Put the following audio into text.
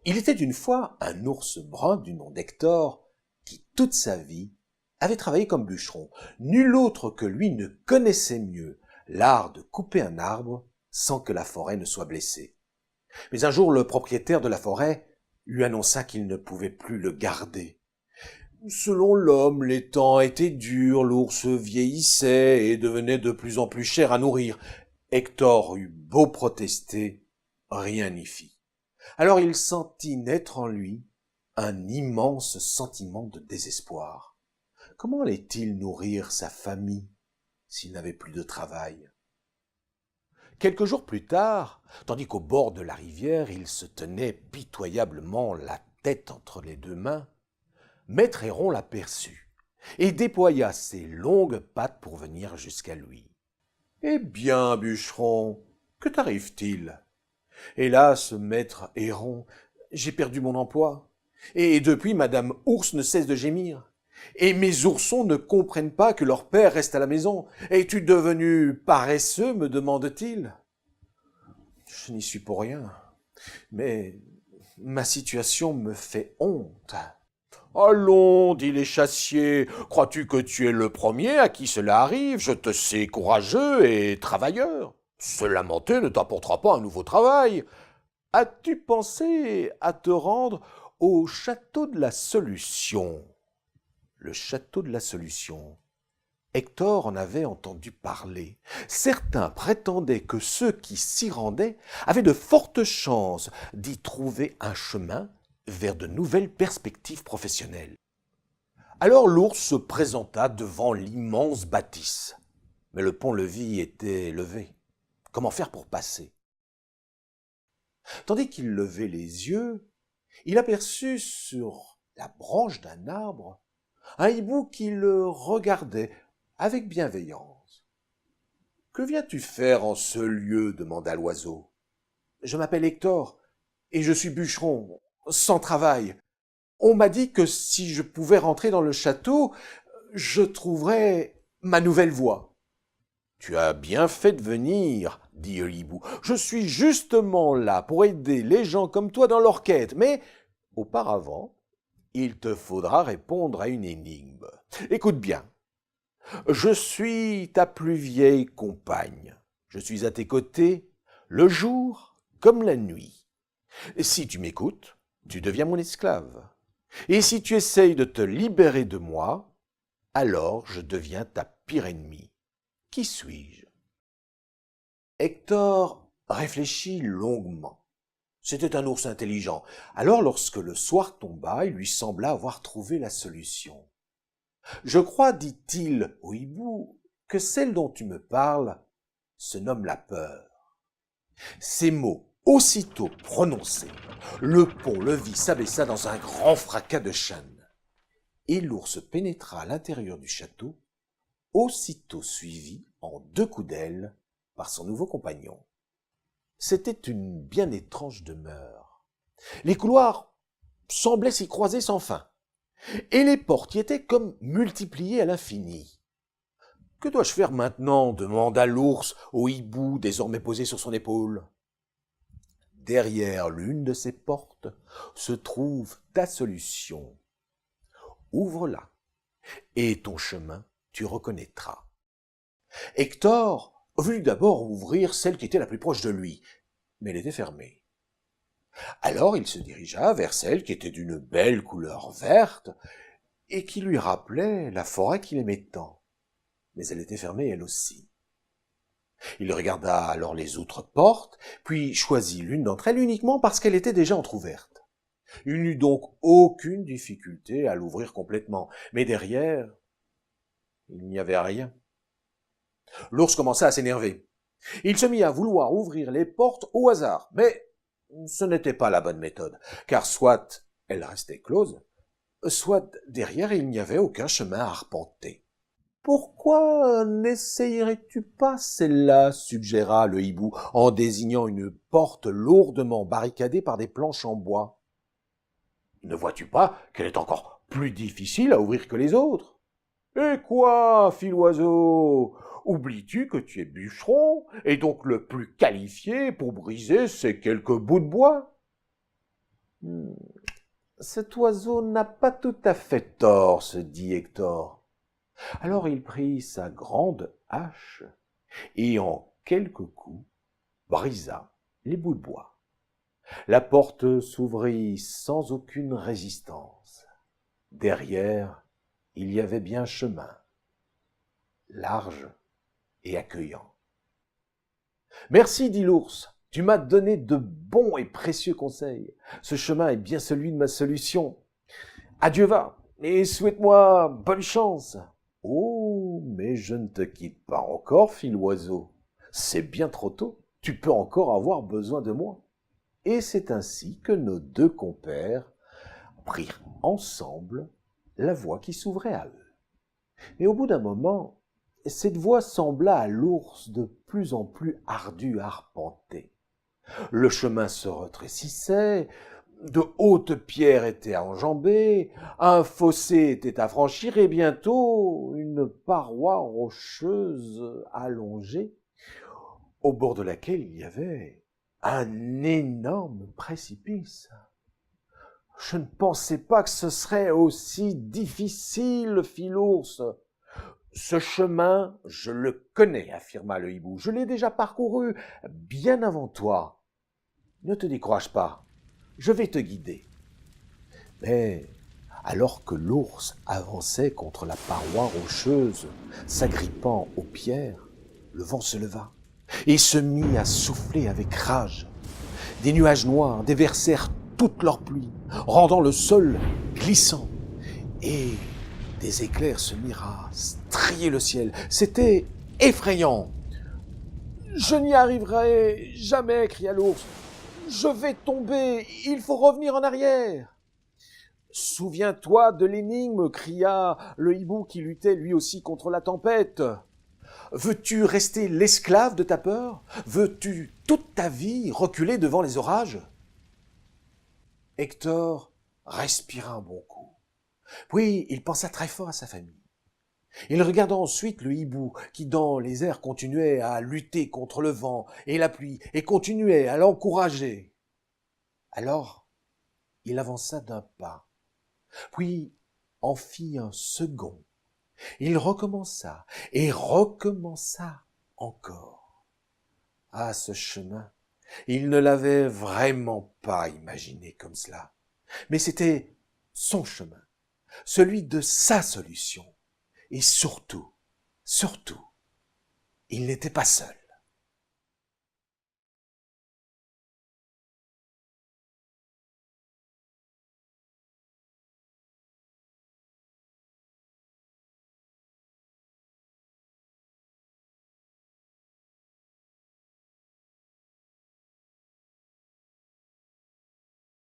Il était une fois un ours brun du nom d'Hector qui, toute sa vie, avait travaillé comme bûcheron. Nul autre que lui ne connaissait mieux l'art de couper un arbre sans que la forêt ne soit blessée. Mais un jour, le propriétaire de la forêt lui annonça qu'il ne pouvait plus le garder. Selon l'homme, les temps étaient durs, l'ours vieillissait et devenait de plus en plus cher à nourrir. Hector eut beau protester, rien n'y fit. Alors il sentit naître en lui un immense sentiment de désespoir. Comment allait-il nourrir sa famille s'il n'avait plus de travail? Quelques jours plus tard, tandis qu'au bord de la rivière il se tenait pitoyablement la tête entre les deux mains, Maître Héron l'aperçut et déploya ses longues pattes pour venir jusqu'à lui. « Eh bien, bûcheron, que t'arrive-t-il » ? « Hélas, maître Héron, j'ai perdu mon emploi. Et depuis, Madame Ours ne cesse de gémir. Et mes oursons ne comprennent pas que leur père reste à la maison. Es-tu devenu paresseux, me demande-t-il. Je n'y suis pour rien, mais ma situation me fait honte. Allons, dit l'échassier, crois-tu que tu es le premier à qui cela arrive? Je te sais courageux et travailleur. Se lamenter ne t'apportera pas un nouveau travail. As-tu pensé à te rendre au château de la Solution? Le château de la Solution. Hector en avait entendu parler. Certains prétendaient que ceux qui s'y rendaient avaient de fortes chances d'y trouver un chemin vers de nouvelles perspectives professionnelles. Alors l'ours se présenta devant l'immense bâtisse. Mais le pont-levis était levé. Comment faire pour passer? Tandis qu'il levait les yeux, il aperçut sur la branche d'un arbre un hibou qui le regardait avec bienveillance. « Que viens-tu faire en ce lieu » demanda l'oiseau. « Je m'appelle Hector et je suis bûcheron, sans travail. On m'a dit que si je pouvais rentrer dans le château, je trouverais ma nouvelle voie. » « Tu as bien fait de venir, dit le hibou. Je suis justement là pour aider les gens comme toi dans leur quête, mais auparavant, il te faudra répondre à une énigme. Écoute bien. Je suis ta plus vieille compagne. Je suis à tes côtés le jour comme la nuit. Si tu m'écoutes, tu deviens mon esclave. Et si tu essayes de te libérer de moi, alors je deviens ta pire ennemie. Qui suis-je? Hector réfléchit longuement. C'était un ours intelligent. Alors, lorsque le soir tomba, il lui sembla avoir trouvé la solution. « Je crois, dit-il au hibou, que celle dont tu me parles se nomme la peur. » Ces mots, aussitôt prononcés, le pont-levis s'abaissa dans un grand fracas de chaînes. Et l'ours pénétra à l'intérieur du château, aussitôt suivi en 2 coups d'aile par son nouveau compagnon. C'était une bien étrange demeure. Les couloirs semblaient s'y croiser sans fin, et les portes y étaient comme multipliées à l'infini. « Que dois-je faire maintenant » demanda l'ours au hibou désormais posé sur son épaule. « Derrière l'une de ces portes se trouve ta solution. Ouvre-la, et ton chemin tu reconnaîtras. » Hector voulut d'abord ouvrir celle qui était la plus proche de lui, mais elle était fermée. Alors il se dirigea vers celle qui était d'une belle couleur verte et qui lui rappelait la forêt qu'il aimait tant, mais elle était fermée elle aussi. Il regarda alors les autres portes, puis choisit l'une d'entre elles uniquement parce qu'elle était déjà entr'ouverte. Il n'eut donc aucune difficulté à l'ouvrir complètement, mais derrière, il n'y avait rien. L'ours commença à s'énerver. Il se mit à vouloir ouvrir les portes au hasard, mais ce n'était pas la bonne méthode, car soit elles restaient closes, soit derrière il n'y avait aucun chemin à arpenter. « Pourquoi n'essayerais-tu pas celle-là » suggéra le hibou en désignant une porte lourdement barricadée par des planches en bois. « Ne vois-tu pas qu'elle est encore plus difficile à ouvrir que les autres ?»« Et quoi » fit l'oiseau. « Oublies-tu que tu es bûcheron et donc le plus qualifié pour briser ces quelques bouts de bois ?»« Hmm, cet oiseau n'a pas tout à fait tort, se dit Hector. Alors il prit sa grande hache et en quelques coups brisa les bouts de bois. La porte s'ouvrit sans aucune résistance. Derrière, il y avait bien chemin, large et accueillant. Merci, dit l'ours, tu m'as donné de bons et précieux conseils. Ce chemin est bien celui de ma solution. Adieu va, et souhaite-moi bonne chance. Oh, mais je ne te quitte pas encore, fit l'oiseau. C'est bien trop tôt, tu peux encore avoir besoin de moi. Et c'est ainsi que nos deux compères prirent ensemble la voie qui s'ouvrait à eux. Mais au bout d'un moment, cette voie sembla à l'ours de plus en plus ardue à arpenter. Le chemin se rétrécissait, de hautes pierres étaient à enjamber, un fossé était à franchir et bientôt une paroi rocheuse allongée, au bord de laquelle il y avait un énorme précipice. Je ne pensais pas que ce serait aussi difficile, fit l'ours. Ce chemin, je le connais, affirma le hibou. Je l'ai déjà parcouru bien avant toi. Ne te décourage pas, je vais te guider. Mais alors que l'ours avançait contre la paroi rocheuse, s'agrippant aux pierres, le vent se leva et se mit à souffler avec rage. Des nuages noirs déversèrent toute leur pluie, rendant le sol glissant, et des éclairs se mirent à strier le ciel. C'était effrayant. « Je n'y arriverai jamais !» cria l'ours. « Je vais tomber, il faut revenir en arrière !» « Souviens-toi de l'énigme !» cria le hibou qui luttait lui aussi contre la tempête. « Veux-tu rester l'esclave de ta peur ? Veux-tu toute ta vie reculer devant les orages ?» Hector respira un bon coup. Puis il pensa très fort à sa famille. Il regarda ensuite le hibou qui dans les airs continuait à lutter contre le vent et la pluie et continuait à l'encourager. Alors il avança d'un pas, puis en fit un second. Il recommença et recommença encore. Ah, ce chemin, il ne l'avait vraiment pas imaginé comme cela. Mais c'était son chemin, celui de sa solution. Et surtout, il n'était pas seul.